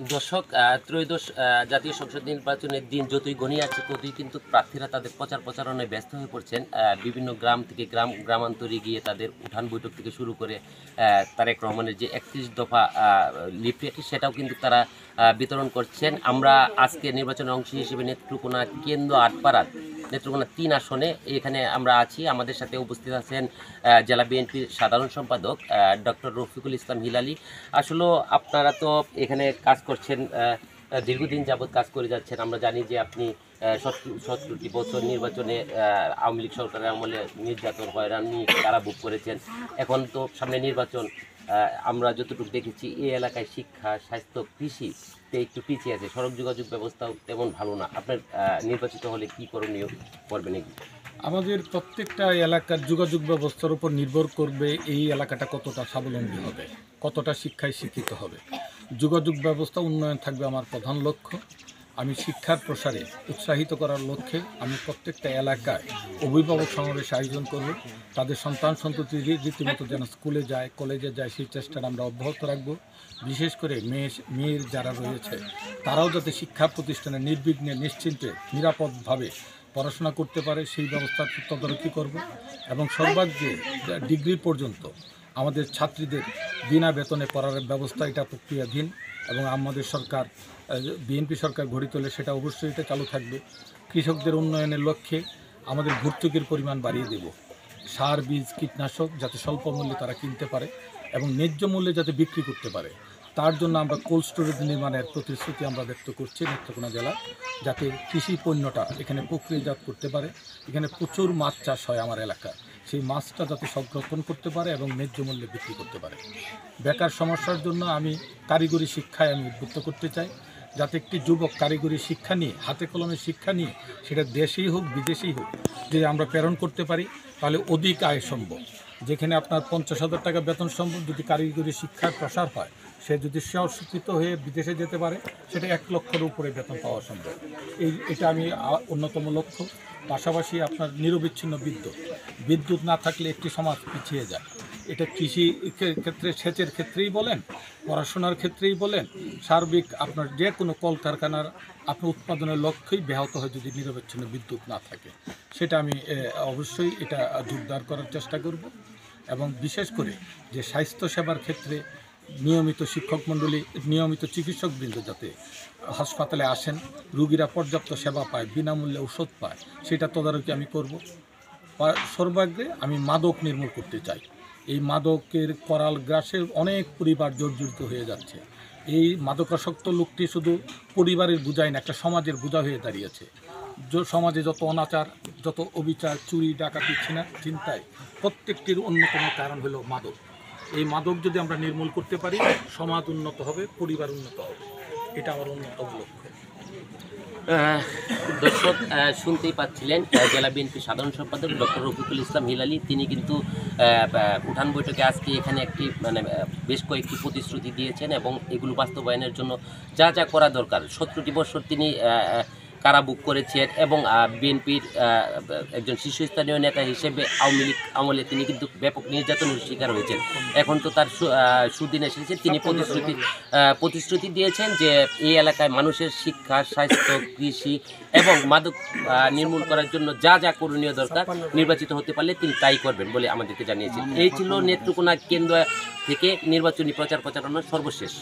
দর্শক, ত্রয়োদশ জাতীয় সংসদ নির্বাচনের দিন যতই ঘনিয়ে আসছে ততই কিন্তু প্রার্থীরা তাদের প্রচারণায় ব্যস্ত হয়ে পড়ছেন। বিভিন্ন গ্রাম থেকে গ্রামান্তরে গিয়ে তাদের উঠান বৈঠক থেকে শুরু করে তারেক রহমানের যে 31 দফা লিফলেট সেটাও কিন্তু তারা বিতরণ করছেন। আমরা আজকে নির্বাচনের অংশ হিসেবে নেত্রকোনা কেন্দ্র আটপাড়ার নেত্রকোনা 3 আসনে এখানে আমরা আছি। আমাদের সাথে উপস্থিত আছেন জেলা বিএনপির সাধারণ সম্পাদক ডক্টর রফিকুল ইসলাম হিলালি। আসলে আপনারা তো এখানে কাজ করছেন, দীর্ঘদিন যাবৎ কাজ করে যাচ্ছেন। আমরা জানি যে আপনি 70টি বছর নির্বাচনে আওয়ামী লীগ সরকারের আমলে নির্যাতন, হয়রানি, কারাভোগ করেছেন। এখন তো সামনে নির্বাচন। আমরা যতটুকু দেখেছি এই এলাকায় শিক্ষা, স্বাস্থ্য, কৃষিতে একটু পিছিয়ে আছে, সড়ক যোগাযোগ ব্যবস্থাও তেমন ভালো না। আপনার নির্বাচিত হলে কী করণীয় করবেন? আমাদের প্রত্যেকটা এলাকার যোগাযোগ ব্যবস্থার উপর নির্ভর করবে এই এলাকাটা কতটা স্বাবলম্বী হবে, কতটা শিক্ষায় শিক্ষিত হবে। যোগাযোগ ব্যবস্থা উন্নয়ন থাকবে আমার প্রধান লক্ষ্য। আমি শিক্ষার প্রসারে উৎসাহিত করার লক্ষ্যে আমি প্রত্যেকটা এলাকায় অভিভাবক সমাবেশ আয়োজন করব। তাদের সন্তান সন্ততি রীতিমতো যেন স্কুলে যায়, কলেজে যায়, সেই চেষ্টাটা আমরা অব্যাহত রাখব। বিশেষ করে মেয়ের যারা রয়েছে তারাও যাতে শিক্ষা প্রতিষ্ঠানে নির্বিঘ্নে, নিশ্চিন্তে, নিরাপদভাবে পড়াশোনা করতে পারে সেই ব্যবস্থা তদারকি করব। এবং সর্বাগ্রে ডিগ্রি পর্যন্ত আমাদের ছাত্রীদের বিনা বেতনে পড়ার ব্যবস্থা, এটা প্রক্রিয়াধীন এবং আমাদের সরকার, বিএনপি সরকার গড়ে তোলে, সেটা অবশ্যই এটা চালু থাকবে। কৃষকদের উন্নয়নের লক্ষ্যে আমাদের ভর্তুকির পরিমাণ বাড়িয়ে দেব। সার, বীজ, কীটনাশক যাতে স্বল্প মূল্যে তারা কিনতে পারে এবং ন্যায্য মূল্যে যাতে বিক্রি করতে পারে, তার জন্য আমরা কোল্ড স্টোরেজ নির্মাণের প্রতিশ্রুতি আমরা ব্যক্ত করছি নেত্রকোনা জেলা, যাতে কৃষি পণ্যটা এখানে প্রক্রিয়াজাত করতে পারে। এখানে প্রচুর মাছ চাষ হয় আমার এলাকা, সেই মাছটা যাতে সংরক্ষণ করতে পারে এবং ন্যায্য মূল্যে বিক্রি করতে পারে। বেকার সমস্যার জন্য আমি কারিগরি শিক্ষায় আমি উদ্বুদ্ধ করতে চাই, যাতে একটি যুবক কারিগরি শিক্ষা নিয়ে, হাতে কলমে শিক্ষা নিয়ে, সেটা দেশেই হোক বিদেশেই হোক, যদি আমরা প্রেরণ করতে পারি তাহলে অধিক আয় সম্ভব। যেখানে আপনার 50,000 টাকা বেতন সম্ভব, যদি কারিগরি শিক্ষার প্রসার হয়, সে যদি শিক্ষিত হয়ে বিদেশে যেতে পারে, সেটা 1 লক্ষের উপরে বেতন পাওয়া সম্ভব। এটা আমি অন্যতম লক্ষ্য। পাশাপাশি আপনার নিরবিচ্ছিন্ন বিদ্যুৎ না থাকলে একটি সমাজ পিছিয়ে যায়। এটা কৃষি ক্ষেত্রে, সেচের ক্ষেত্রেই বলেন, পড়াশোনার ক্ষেত্রেই বলেন, সার্বিক আপনার যে কোনো কলকারখানার আপনার উৎপাদনের লক্ষ্যেই ব্যাহত হয় যদি নিরবিচ্ছিন্ন বিদ্যুৎ না থাকে। সেটা আমি অবশ্যই এটা জোরদার করার চেষ্টা করব। এবং বিশেষ করে যে স্বাস্থ্যসেবার ক্ষেত্রে নিয়মিত শিক্ষক মণ্ডলী, নিয়মিত চিকিৎসকবৃন্দ যাতে হাসপাতালে আসেন, রুগীরা পর্যাপ্ত সেবা পায়, বিনামূল্যে ওষুধ পায়, সেটা তদারকি আমি করব। সর্বাগ্রে আমি মাদক নির্মূল করতে চাই। এই মাদকের করাল গ্রাসে অনেক পরিবার জর্জরিত হয়ে যাচ্ছে। এই মাদকাসক্ত লোকটি শুধু পরিবারের বোঝাই না, একটা সমাজের বোঝা হয়ে দাঁড়িয়েছে। সমাজে যত অনাচার, যত অবিচার, চুরি, ডাকাতি, ছিনতাই, প্রত্যেকটির অন্যতম কারণ হলো মাদক। এই মাদক যদি আমরা নির্মূল করতে পারি, সমাজ উন্নত হবে, পরিবার উন্নত হবে। এটা আমার অন্যতম লক্ষ্য। দর্শক, শুনতেই পাচ্ছিলেন জেলা বিএনপির সাধারণ সম্পাদক ডক্টর রফিকুল ইসলাম হিলালি। তিনি কিন্তু উঠান বৈঠকে আজকে এখানে একটি বেশ কয়েকটি প্রতিশ্রুতি দিয়েছেন এবং এগুলো বাস্তবায়নের জন্য যা যা করা দরকার। 70টি বছর তিনি কারাভোগ করেছেন এবং বিএনপির একজন শীর্ষস্থানীয় নেতা হিসেবে আওয়ামী লীগ আমলে তিনি কিন্তু ব্যাপক নির্যাতনের শিকার হয়েছেন। এখন তো তার সুদিন এসেছে। তিনি প্রতিশ্রুতি দিয়েছেন যে এই এলাকায় মানুষের শিক্ষা, স্বাস্থ্য, কৃষি এবং মাদক নির্মূল করার জন্য যা যা করণীয় দরকার, নির্বাচিত হতে পারলে তিনি তাই করবেন বলে আমাদেরকে জানিয়েছেন। এই ছিল নেত্রকোনা কেন্দ্র থেকে নির্বাচনী প্রচারণার সর্বশেষ।